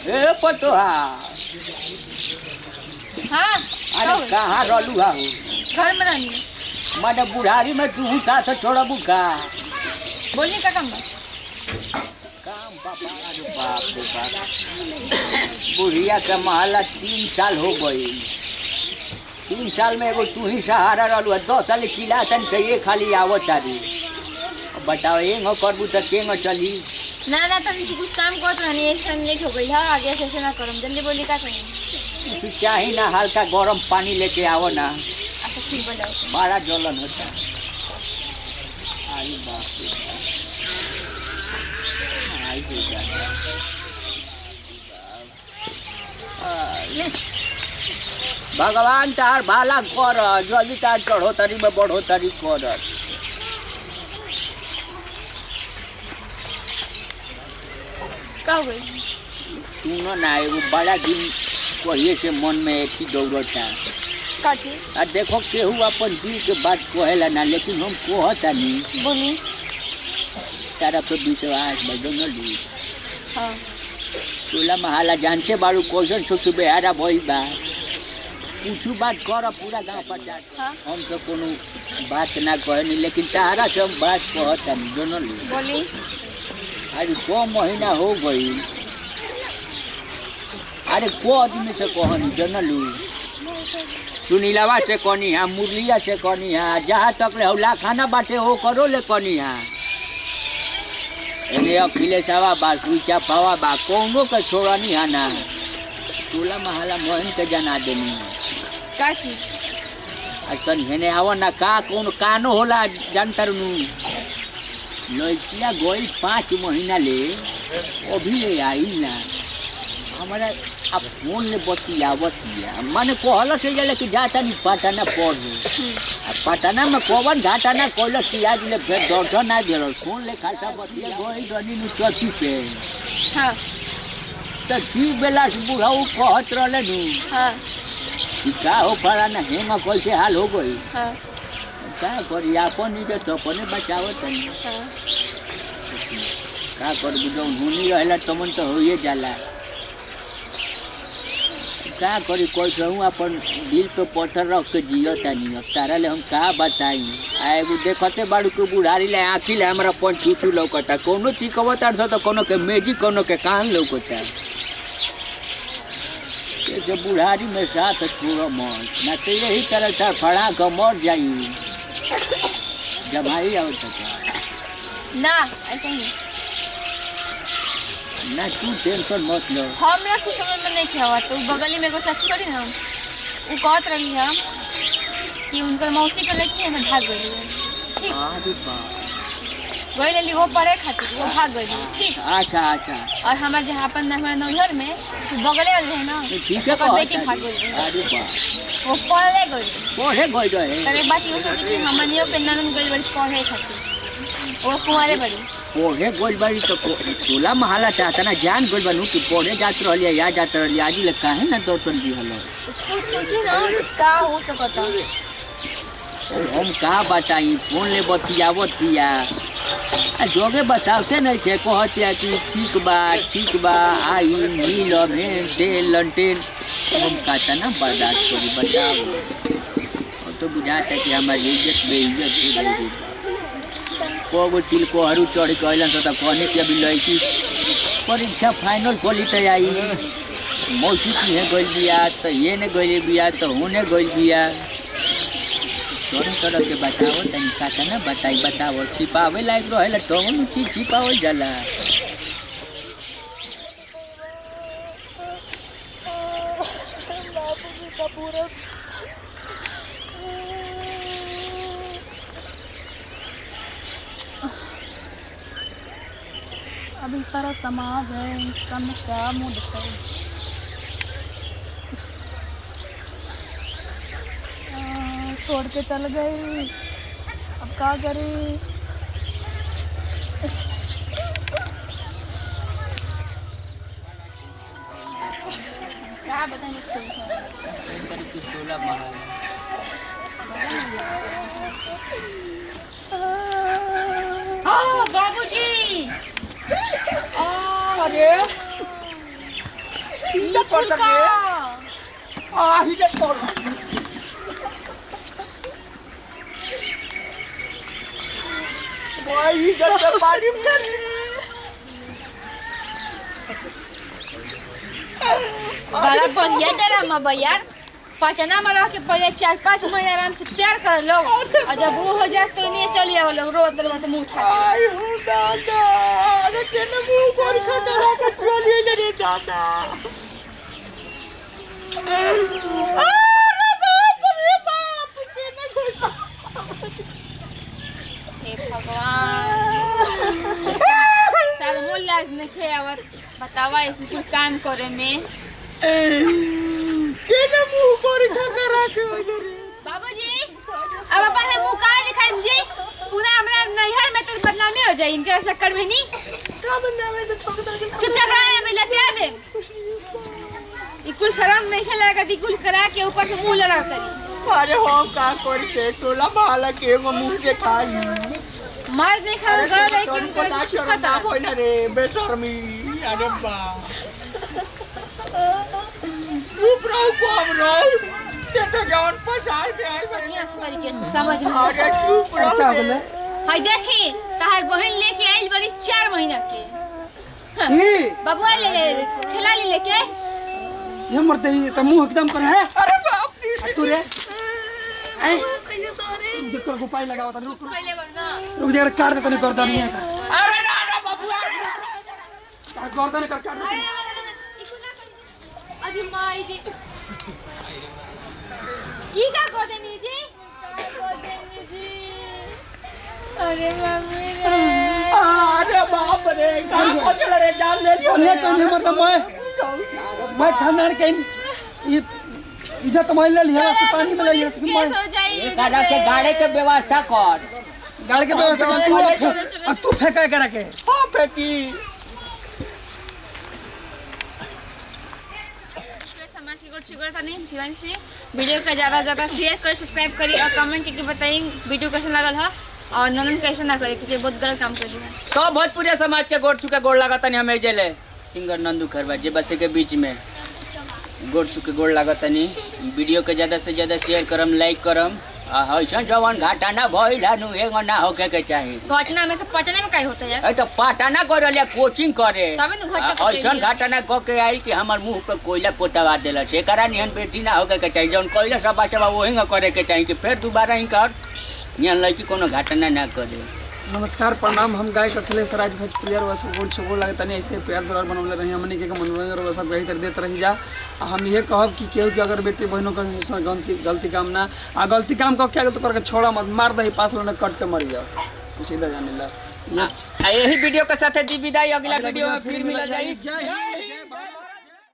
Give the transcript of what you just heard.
ए पटोहा हाँ अरे कहाँ रहलू हा घर में रहनी माने बुढ़ारी में तू साथ छोड़बू का बोलिए का काम बा काम बाबा अरे बाप रे बाप बुढ़िया के महला 3 साल हो गई 3 साल में एगो तू ही सहारा रहलू 10 साल खिला तन कहिए खाली आवत तारी बताओ एंग करबू तो केंग चली ना ना तनी कुछ काम करत रहनी एक टाइम लेट हो गई है आगे से ना करम जल्दी बोली का कहीं कुछ चाही ना हल्का गरम पानी लेके आओ ना अच्छा ठीक बोलो बड़ा जलन होता अरे बाप रे आई बेटा भगवान तार भाला कर जल्दी तार चढ़ोतरी में बढ़ोतरी कर का हो गई सुनो ना एगो बड़ा दिन कहिए से मन में एक ही दौड़ता का चीज देखो केहू अपन दिल के बात कहेला ना लेकिन हम कहता नहीं बोली तारा पे विश्वास बदल न ली हाँ टोला महला जानते बारू क्वेश्चन सोच बेहारा भई बा कुछ बात कर पूरा गांव पर जा हाँ हम तो कोनो बात ना कहनी लेकिन तारा से हम बात कहता नहीं दोनों ली बोली अरे 2 महीना हो गई अरे को आदमी से कहनी जनलू सुनीलावा से कहनी हाँ मुरलिया से कहनी हाँ जहाँ तक हौला खाना बाटे हो करो ले कहनी हाँ एने अखिलेशवा बा सुईचा पावा बा कौनो के छोड़नी है ना टोला महला मोहन के जना देनी है का चीज असन हेने आवा ना का कौन कानो होला जानतर नु लड़किया गई 5 महीना ले अभी ले आई ना हमारा अब फोन ले बतिया माने कहल से जले कि जाता नहीं पटना पढ़े पटना में कौन घाटा ना कहल कि आज ले फिर दर्शन ना दिल फोन ले खासा बतिया गई रनी नु चौकी पे हाँ तो की बेला से बुढ़ाऊ कहत रहले नु हाँ का हो पड़ा ना हेमा कैसे हाल हो गई हाँ का करी अपन नहीं तो अपने बचाओ तनी हाँ का कर बुझो हुनी रहला तमन तो होइए जाला का करी कोई रहूँ अपन दिल पे पत्थर रख के जियो तनी अब तारा ले हम का बताई एगो देखते बाड़ू के बुढ़ारी ले आँखी ले हमारा पंचूचू लौकता कोनो तिकवत तो कोनो के मेजी कोनो के कान लौकता जैसे बुढ़ारी में साथ छोड़ो मत ना तो यही तरह से फड़ा के मर जाई जमाई आवत ना ऐसा नहीं ना तू टेंशन मत लो हमरा कुछ समझ में नहीं किया तो बगली में एगो चाची करी ना वो कहत रही है कि उनकर मौसी के लड़की है ना भाग गई ठीक अरे बाप गई लेली वो पढ़े खातिर वो भाग गई ठीक अच्छा अच्छा और हमारे जहाँ अपन हमारे नौहर में तो बगले वाले है ना ठीक है ओकर बेटी भाग गई अरे बाप वो पढ़े गई पढ़े गई रहे तब एक बात ये सोची कि हमनियों के ननन गई बड़ी पढ़े खातिर वो कुंवारे बड़ी पढ़े गई बारी तो टोला महला चाहता ना जान गई बनू कि पढ़े जात रही या जात रही आज ले काहे ना दर्शन दी हलो तो खुद सोची ना का हो सकता हम का बताई फोन ले बतिया जोगे बताते नहीं थे कहते कि ठीक बा आई मिल भें तेल लंटेन हम कहता ना बर्दाश्त करी बताओ तो बुझाता कि हमारी इज्जत बेइज्जत हो गई को तिल को हरू चढ़ के अलन तो कहने की अभी लड़की परीक्षा फाइनल खोली तो आई मौसी की है गई बिया तो ये ने गई बिया तो होने गई बिया तोरे तरह के बताओ तनिका का ना बताओ छिपावे लायक रहे तो चीज छिपावल जाला अभी सारा समाज है सब में क्या मुँह दिखाए छोड़ के चल गई अब क्या करें का बताएं इनका कुछ टोला महल बाबूजी अरे ये कुल का ही के तोड़ वही जैसे पानी में बड़ा बढ़िया ड्रामा बा यार। पटना में रह के पहले 4-5 महीना आराम से प्यार कर लो और जब वो हो जाए तो नहीं चलिए वो लोग रोज रोज मुंह उठा आई हूँ दादा अरे तेने मुंह पर खतरा के चलिए रे दादा अरे बाप तेने घुसा हे भगवान शर्मो लाज नहीं आवत बतावा इसमें कुछ काम करे में। तेने मुंह पर खतरा के बाबूजी अब अपन मुंह काहे दिखाई मुझे पुनः हमरा नैहर में तो बदनामी हो जाए इनके चक्कर में नहीं का बंदा में तो छोड़ दे चुपचाप रहने में लतिया दे इकुल शर्म नहीं खेलेगा दिकुल करा के ऊपर से मुंह लड़ा करी। अरे हो का करके टोला माला के मुंह के खाई मार देखा गड़ रही कि उनको कुछ पता होई ना रे बेशर्मी अरे बा चुप रहो कम रहो ते तो जान पसार के आई बढ़िया तरीके से समझ में अरे चुप रहो क्या बोले हाय देखी तहार बहन लेके आइल बड़ी 4 महीना के बबुआ ले खिला ले लेके ये मरते ही तो मुंह एकदम पर है। अरे बाप रे तू रे ए देखो गोपाई लगाओ तो रुक पहले वरना रुक जरा काट दे तने करदा नहीं है। अरे ना ना बबुआ करदा नहीं कर काट दे अभी माई दे ये का गोदनी जी अरे मम्मी रे अरे बाप रे का पकड़ रे जान ले बोले कौन है मतलब मैं खानदान के ये इज्जत मैं ले लिया से पानी में ले लिया से मैं हो जाई गाड़ा के गाड़े के व्यवस्था कर गाड़ी के व्यवस्था कर तू फेंका करा के हां फेंकी समाज की गुड शुगर था नहीं जीवन से वीडियो का ज़्यादा शेयर कर सब्सक्राइब करिए और कमेंट करके बताइए वीडियो कैसा लगल है और ननन कैसे ना करे कि बहुत गलत काम कर लिया तो भोजपुरिया समाज के गोड़ चुके गोड़ लागत नहीं हमें जेले सिंगर नंदू खरवा जे बसे के बीच में गोड़ चुके गोड़ लागत नहीं वीडियो के ज़्यादा से ज़्यादा शेयर करम लाइक करम ऐसा जवान घाटा ना भइला नु एगो ना होके के चाहिए घटना में तो पटना में काहे होता है यार तो पाटाना करलिया कोचिंग करे तबे न घटना ऐसा घाटा ना क के आइल कि हमर मुंह पे कोयला पोतवा देला से करा निहन बेटी ना होके के चाहिए जौन कोयला सब बचवा वही करे के चाहिए कि फिर दोबारा इनकर निहन लड़की कोनो घटना ना करे। नमस्कार प्रणाम हम गायक अखिलेश राज भोजपुरिया और सब गोल छोगो लगता नहीं ऐसे प्यार दुलार बनवले रही हमने के मनोरंजन और सब बेहतर देते रही जा। हम ये कहब कि केहू के अगर बेटी बहनों का गलती काम ना गलती काम को क्या तो करके छोड़ा मत मार दही पास लोने कट के मर जाओ सीधा जाने ला। यही वीडियो के साथ दी विदाई अगला वीडियो में फिर मिला जाए। जय हिंद।